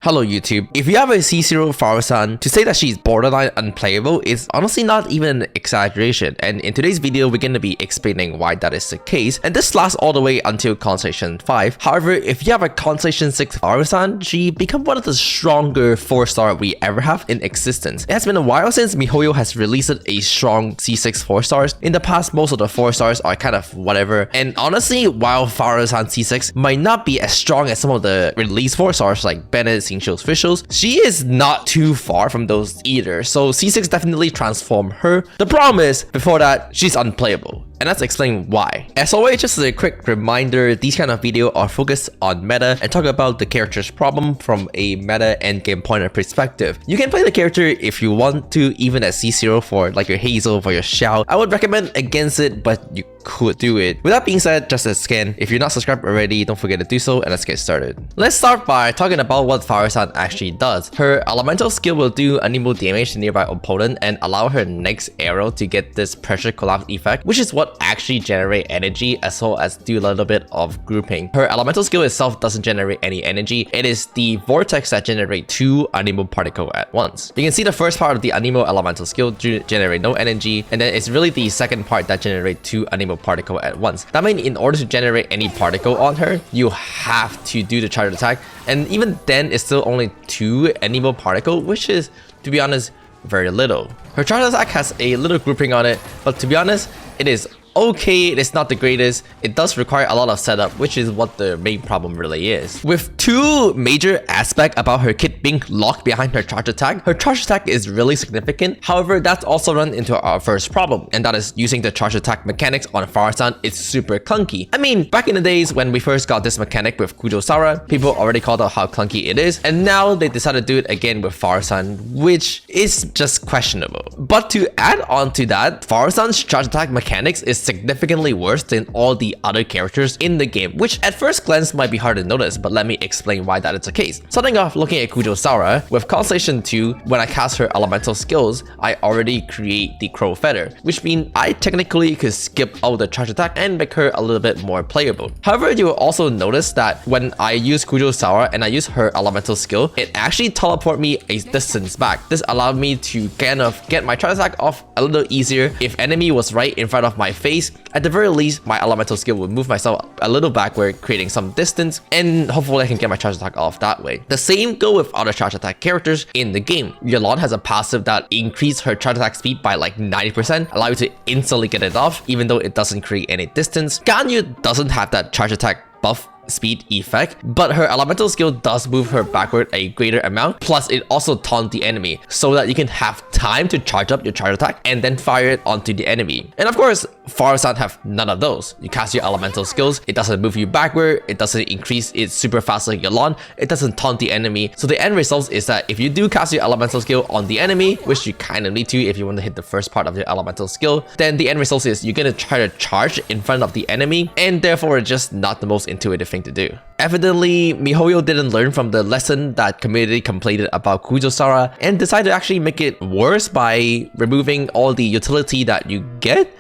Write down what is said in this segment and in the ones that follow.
Hello YouTube. If you have a C0 Faruzan, to say that she's borderline unplayable is honestly not even an exaggeration, and in today's video we're going to be explaining why that is the case, and this lasts all the way until Constellation 5. However, if you have a Constellation 6 Faruzan, she becomes one of the stronger 4-star we ever have in existence. It has been a while since mihoyo has released a strong C6 4-stars. In the past, most of the 4-stars are kind of whatever, and honestly, while Faruzan C6 might not be as strong as some of the released 4-stars like Bennett, officials, she is not too far from those either, so C6 definitely transformed her. The problem is, before that, she's unplayable. And let's explain why. As always, just as a quick reminder, these kind of videos are focused on meta and talk about the character's problem from a meta endgame point of perspective. You can play the character if you want to, even at C0 for like your Hazel, for your Xiao. I would recommend against it, but you could do it. With that being said, just a scan. If you're not subscribed already, don't forget to do so, and let's get started. Let's start by talking about what Faruzan actually does. Her elemental skill will do unable damage to nearby opponent and allow her next arrow to get this pressure collapse effect, which is what actually generate energy as well as do a little bit of grouping. Her elemental skill itself doesn't generate any energy. It is the vortex that generate 2 unable particle at once. You can see the first part of the unable elemental skill generate no energy, and then it's really the second part that generate 2 unable particle at once. That means in order to generate any particle on her, you have to do the charge attack, and even then it's still only 2 unable particle, which is, to be honest, very little. Her charge attack has a little grouping on it, but to be honest, it is okay. It is not the greatest. It does require a lot of setup, which is what the main problem really is. With 2 major aspects about her kit being locked behind her charge attack is really significant. However, that's also run into our first problem, and that is using the charge attack mechanics on Faruzan is super clunky. I mean, back in the days when we first got this mechanic with Kujosara, people already called out how clunky it is, and now they decided to do it again with Faruzan, which is just questionable. But to add on to that, Faruzan's charge attack mechanics is significantly worse than all the other characters in the game, which at first glance might be hard to notice, but let me explain why that is the case. Starting off looking at Kujosara, with Constellation 2, when I cast her elemental skills, I already create the Crow Feather, which means I technically could skip out the charge attack and make her a little bit more playable. However, you will also notice that when I use Kujosara and I use her elemental skill, it actually teleports me a distance back. This allowed me to kind of get my charge attack off a little easier. If enemy was right in front of my face, at the very least, my elemental skill would move myself a little backward, creating some distance, and hopefully I can get my charge attack off that way. The same go with other charge attack characters in the game. Yelan has a passive that increases her charge attack speed by like 90%, allow you to instantly get it off, even though it doesn't create any distance. Ganyu doesn't have that charge attack buff speed effect, but her elemental skill does move her backward a greater amount, plus it also taunt the enemy so that you can have time to charge up your charge attack and then fire it onto the enemy. And of course, Faruzan have none of those. You cast your elemental skills, it doesn't move you backward, it doesn't increase it super fast like Yelan, it doesn't taunt the enemy. So the end result is that if you do cast your elemental skill on the enemy, which you kind of need to if you want to hit the first part of your elemental skill, then the end result is you're going to try to charge in front of the enemy, and therefore it's just not the most intuitive thing to do. Evidently, mihoyo didn't learn from the lesson that community complained about Kujosara and decided to actually make it worse by removing all the utility that you get.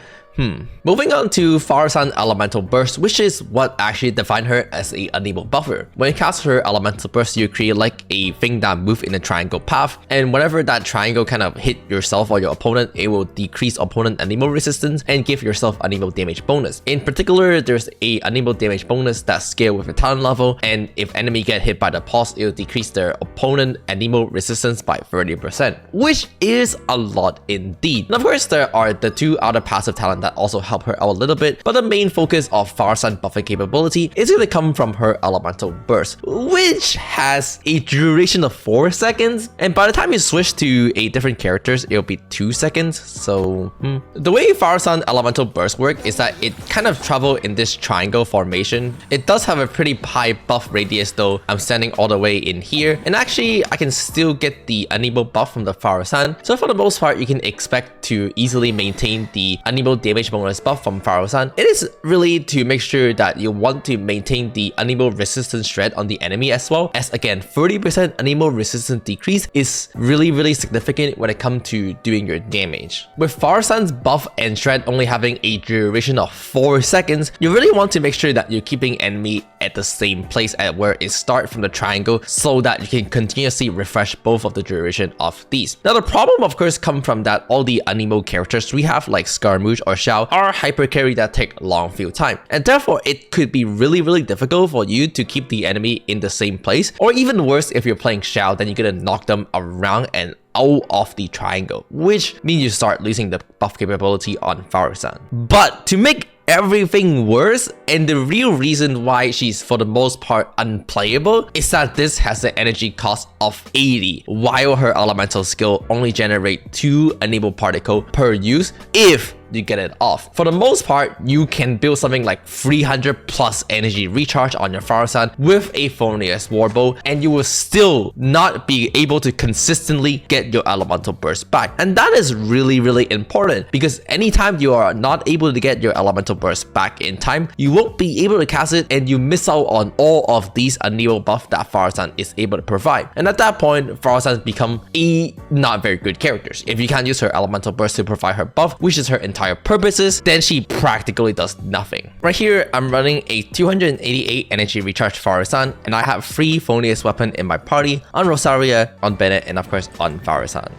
Moving on to Faruzan Elemental Burst, which is what actually defined her as a unable buffer. When you cast her Elemental Burst, you create like a thing that moves in a triangle path, and whenever that triangle kind of hit yourself or your opponent, it will decrease opponent unable resistance and give yourself unable damage bonus. In particular, there's a unable damage bonus that scale with a talent level, and if enemy get hit by the pulse, it will decrease their opponent unable resistance by 30%, which is a lot indeed. And of course, there are the 2 other passive talent that also help her out a little bit, but the main focus of Faruzan buffing capability is going to come from her elemental burst, which has a duration of 4 seconds, and by the time you switch to a different characters, it'll be 2 seconds. So the way Faruzan elemental burst work is that it kind of travel in this triangle formation. It does have a pretty high buff radius though. I'm standing all the way in here, and actually I can still get the unable buff from the Faruzan, so for the most part you can expect to easily maintain the unable damage damage bonus buff from Faruzan, it is really to make sure that you want to maintain the unable resistance shred on the enemy as well, as again 30% unable resistance decrease is really significant when it comes to doing your damage. With Faruzan's buff and shred only having a duration of 4 seconds, you really want to make sure that you're keeping enemy at the same place at where it starts from the triangle so that you can continuously refresh both of the duration of these. Now the problem of course comes from that all the anemo characters we have like Scaramouche or Xiao are hyper carry that take long field time, and therefore it could be really difficult for you to keep the enemy in the same place, or even worse if you're playing Xiao, then you're gonna knock them around and out of the triangle, which means you start losing the buff capability on Faruzan. But to make everything worse, and the real reason why she's for the most part unplayable, is that this has an energy cost of 80, while her elemental skill only generate 2 enable particle per use if you get it off. For the most part, you can build something like 300 plus energy recharge on your Faruzan with a Phonius Warbow, and you will still not be able to consistently get your elemental burst back. And that is really important, because anytime you are not able to get your elemental burst back in time, you won't be able to cast it, and you miss out on all of these enable buff that Faruzan is able to provide. And at that point, Faruzan become a not very good character. If you can't use her elemental burst to provide her buff, which is her entire purposes, then she practically does nothing. Right here, I'm running a 288 energy recharge Faruzan, and I have 3 Phonius weapon in my party on Rosaria, on Bennett, and of course on Faruzan.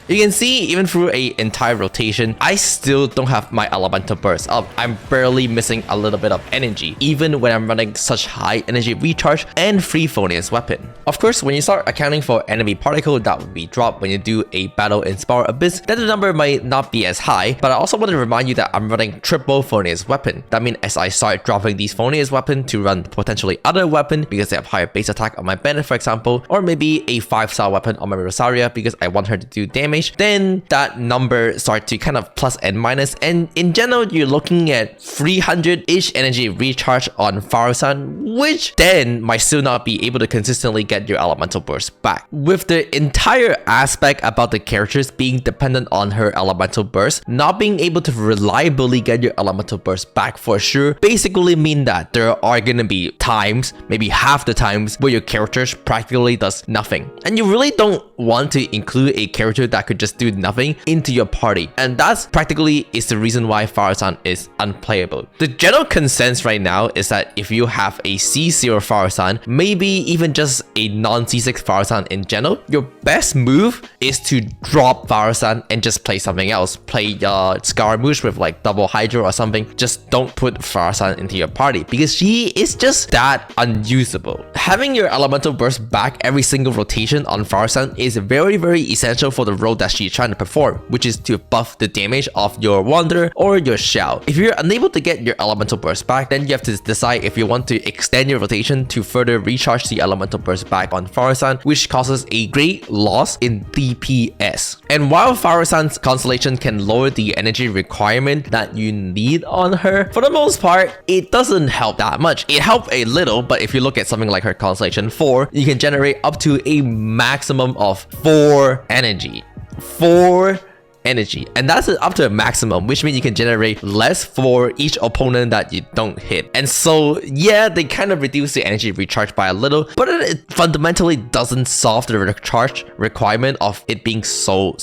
You can see even through an entire rotation, I still don't have my elemental burst up. I'm barely missing a little bit of energy, even when I'm running such high energy recharge and free Phonius weapon. Of course, when you start accounting for enemy particle that would be dropped when you do a battle in Spiral Abyss, then the number might not be as high, but I also want to remind you that I'm running triple Phonius weapon. That means as I start dropping these Phonius weapon to run potentially other weapon because they have higher base attack on my Bennett, for example, or maybe a 5-star weapon on my Rosaria because I want her to do damage, then that number starts to kind of plus and minus, and in general you're looking at 300-ish energy recharge on Faruzan, which then might still not be able to consistently get your elemental burst back. With the entire aspect about the characters being dependent on her elemental burst, not being able to reliably get your elemental burst back for sure basically mean that there are gonna be times, maybe half the times, where your characters practically does nothing, and you really don't want to include a character that could just do nothing into your party, and that's practically is the reason why Faruzan is unplayable. The general consensus right now is that if you have a C0 Faruzan, maybe even just a non-C6 Faruzan in general, your best move is to drop Faruzan and just play something else. Play Scaramouche with like double Hydro or something. Just don't put Faruzan into your party because she is just that unusable. Having your elemental burst back every single rotation on Faruzan is very essential for the role that she's trying to perform, which is to buff the damage of your Wanderer or your Xiao. If you're unable to get your elemental burst back, then you have to decide if you want to extend your rotation to further recharge the elemental burst back on Faruzan, which causes a great loss in DPS. And while Faruzan's constellation can lower the energy requirement that you need on her, for the most part, it doesn't help that much. It helps a little, but if you look at something like her constellation 4, you can generate up to a maximum of 4 energy. 4 energy, and that's up to a maximum, which means you can generate less for each opponent that you don't hit. And so yeah, they kind of reduce the energy recharge by a little, but it fundamentally doesn't solve the recharge requirement of it being so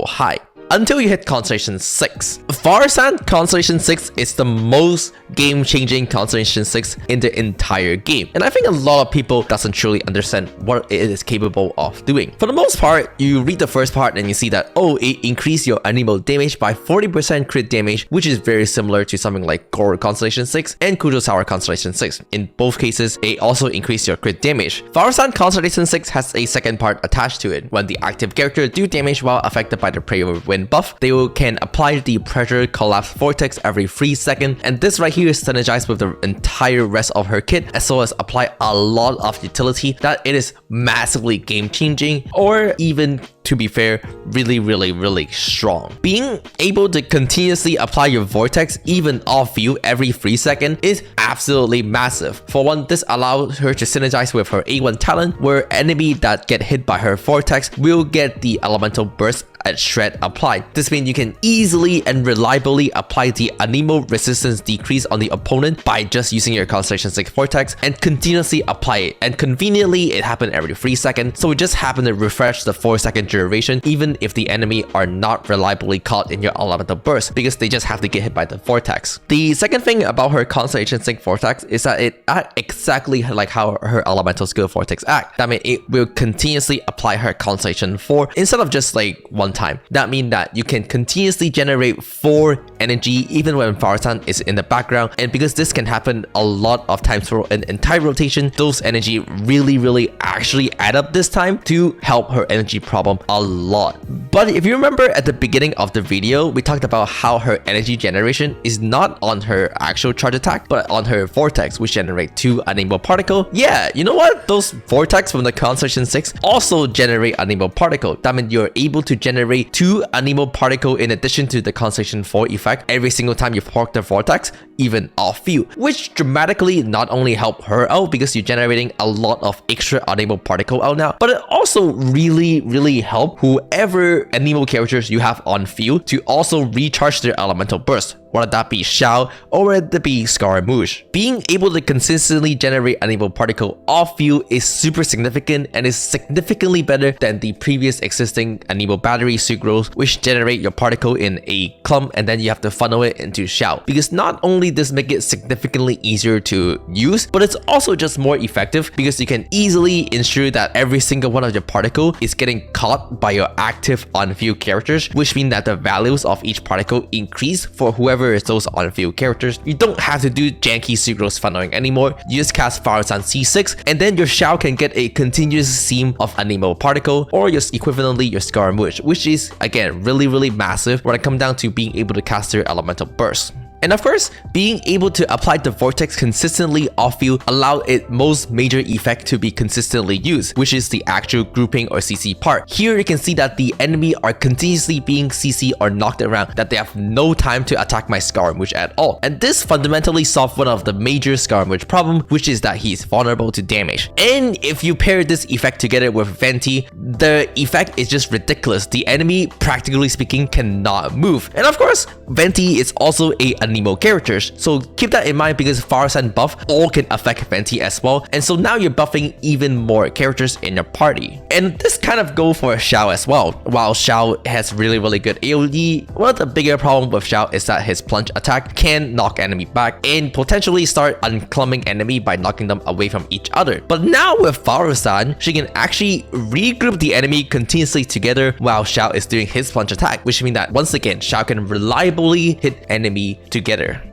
high. Until you hit Constellation 6. Faruzan Constellation 6 is the most game-changing Constellation 6 in the entire game. And I think a lot of people doesn't truly understand what it is capable of doing. For the most part, you read the first part and you see that, oh, it increased your animal damage by 40% crit damage, which is very similar to something like Goro Constellation 6 and Kurosawa Constellation 6. In both cases, it also increased your crit damage. Faruzan Constellation 6 has a second part attached to it. When the active character do damage while affected by the prayer wind when buffed, they can apply the pressure collapse vortex every 3 seconds, and this right here is synergized with the entire rest of her kit, as well as apply a lot of utility that it is massively game changing, or even, to be fair, really strong. Being able to continuously apply your vortex even off view every 3 seconds is absolutely massive. For one, this allows her to synergize with her A1 talent, where enemy that get hit by her vortex will get the elemental burst at shred applied. This means you can easily and reliably apply the anemo resistance decrease on the opponent by just using your Constellation 6 vortex and continuously apply it. And conveniently, it happens every 3 seconds, so it just happens to refresh the 4-second duration even if the enemy are not reliably caught in your elemental burst, because they just have to get hit by the vortex. The second thing about her Constellation 6 vortex is that it acts exactly like how her elemental skill vortex act. That means it will continuously apply her Constellation 4 instead of just like one time. That means that you can continuously generate 4 energy even when Faruzan is in the background, and because this can happen a lot of times for an entire rotation, those energy really actually add up this time to help her energy problem a lot. But if you remember at the beginning of the video, we talked about how her energy generation is not on her actual charge attack, but on her vortex, which generate 2 unable particle. Yeah, you know what? Those vortex from the Constellation 6 also generate unable particle. That means you're able to generate 2 unable particle in addition to the Constellation 4 effect every single time you proc the vortex, even off view, which dramatically not only help her out because you're generating a lot of extra unable particle out now, but it also really help whoever anemo characters you have on field to also recharge their elemental burst, whether that be Xiao or whether that be Scaramouche. Being able to consistently generate unable particle off field is super significant and is significantly better than the previous existing unable battery sucrose, which generate your particle in a clump and then you have to funnel it into Xiao. Because not only does make it significantly easier to use, but it's also just more effective because you can easily ensure that every single one of your particle is getting caught by your active on-field characters, which means that the values of each particle increase for whoever is those on-field characters. You don't have to do janky sucrose funneling anymore. You just cast Faruzan C6 and then your Xiao can get a continuous seam of anemo particle, or your equivalently your Scaramouche, which is again really massive when it comes down to being able to cast their elemental burst. And of course, being able to apply the vortex consistently off-field allows its most major effect to be consistently used, which is the actual grouping or CC part. Here you can see that the enemy are continuously being CC or knocked around, that they have no time to attack my Scaramouche at all. And this fundamentally solves one of the major Scaramouche problem, which is that he's vulnerable to damage. And if you pair this effect together with Venti, the effect is just ridiculous. The enemy, practically speaking, cannot move. And of course, Venti is also a Nemo characters, so keep that in mind because Faruzan buff all can affect Venti as well, and so now you're buffing even more characters in your party. And this kind of go for Xiao as well. While Xiao has really good AoE, one of the bigger problem with Xiao is that his plunge attack can knock enemy back and potentially start unclumbing enemy by knocking them away from each other. But now with Faruzan, she can actually regroup the enemy continuously together while Xiao is doing his plunge attack, which means that once again Xiao can reliably hit enemy together.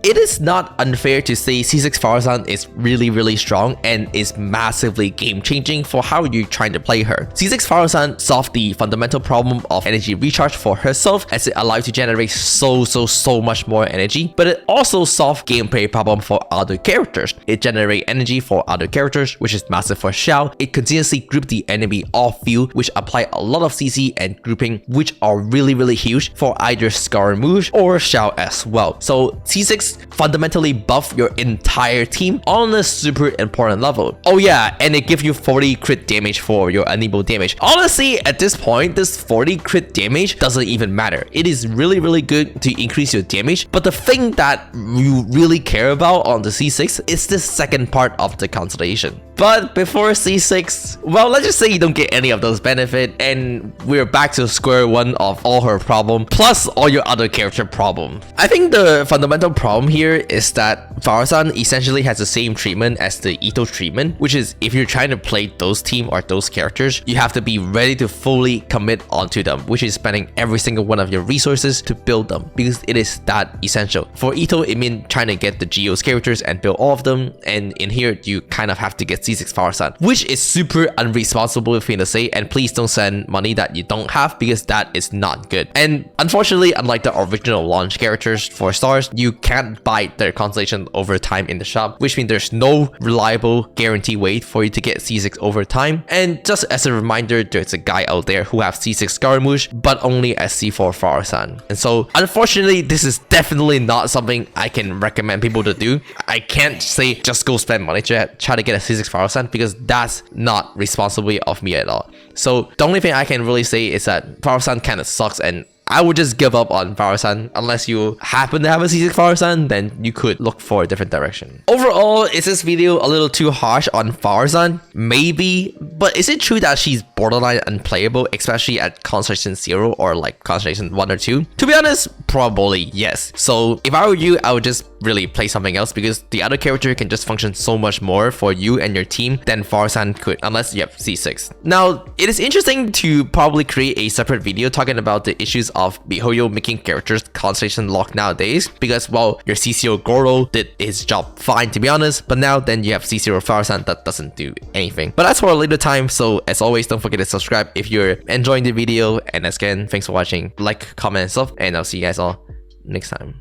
It is not unfair to say C6 Faruzan is really strong and is massively game changing for how you're trying to play her. C6 Faruzan solved the fundamental problem of energy recharge for herself, as it allows you to generate so much more energy, but it also solved gameplay problem for other characters. It generates energy for other characters, which is massive for Xiao. It continuously group the enemy off field, which apply a lot of CC and grouping, which are really huge for either Scaramouche or Xiao as well. So C6 fundamentally buff your entire team on a super important level. Oh yeah, and it gives you 40 crit damage for your unable damage. Honestly, at this point, this 40 crit damage doesn't even matter. It is really good to increase your damage, but the thing that you really care about on the C6 is the second part of the constellation. But before C6, well, let's just say you don't get any of those benefits, and we're back to square one of all her problem, plus all your other character problem. I think the fundamental problem here is that Faruzan essentially has the same treatment as the Ito treatment, which is if you're trying to play those team or those characters, you have to be ready to fully commit onto them, which is spending every single one of your resources to build them, because it is that essential. For Ito, it means trying to get the Geo's characters and build all of them, and in here, you kind of have to get C6 Faruzan, which is super unresponsible of me to say, and please don't send money that you don't have, because that is not good. And unfortunately, unlike the original launch characters for stars, you can't buy their constellation over time in the shop, which means there's no reliable guarantee way for you to get C6 over time. And just as a reminder, there's a guy out there who have C6 Scaramouche, but only as C4 Faruzan. And so unfortunately, this is definitely not something I can recommend people to do. I can't say just go spend money to try to get a C6 Faruzan, because that's not responsibility of me at all. So the only thing I can really say is that Faruzan kind of sucks, and I would just give up on Faruzan. Unless you happen to have a C6 Faruzan, then you could look for a different direction. Overall, is this video a little too harsh on Faruzan? Maybe, but is it true that she's borderline unplayable, especially at Constellation 0 or like Constellation 1 or 2? To be honest, probably yes. So if I were you, I would just really play something else, because the other character can just function so much more for you and your team than Faruzan could, unless you have C6. Now, it is interesting to probably create a separate video talking about the issues of mihoyo making characters constellation lock nowadays, because well, your C0 Goro did his job fine, to be honest, but now then you have C0 Faruzan that doesn't do anything. But that's for a later time, so as always, don't forget to subscribe if you're enjoying the video, and again, thanks for watching, like, comment and stuff, and I'll see you guys all next time.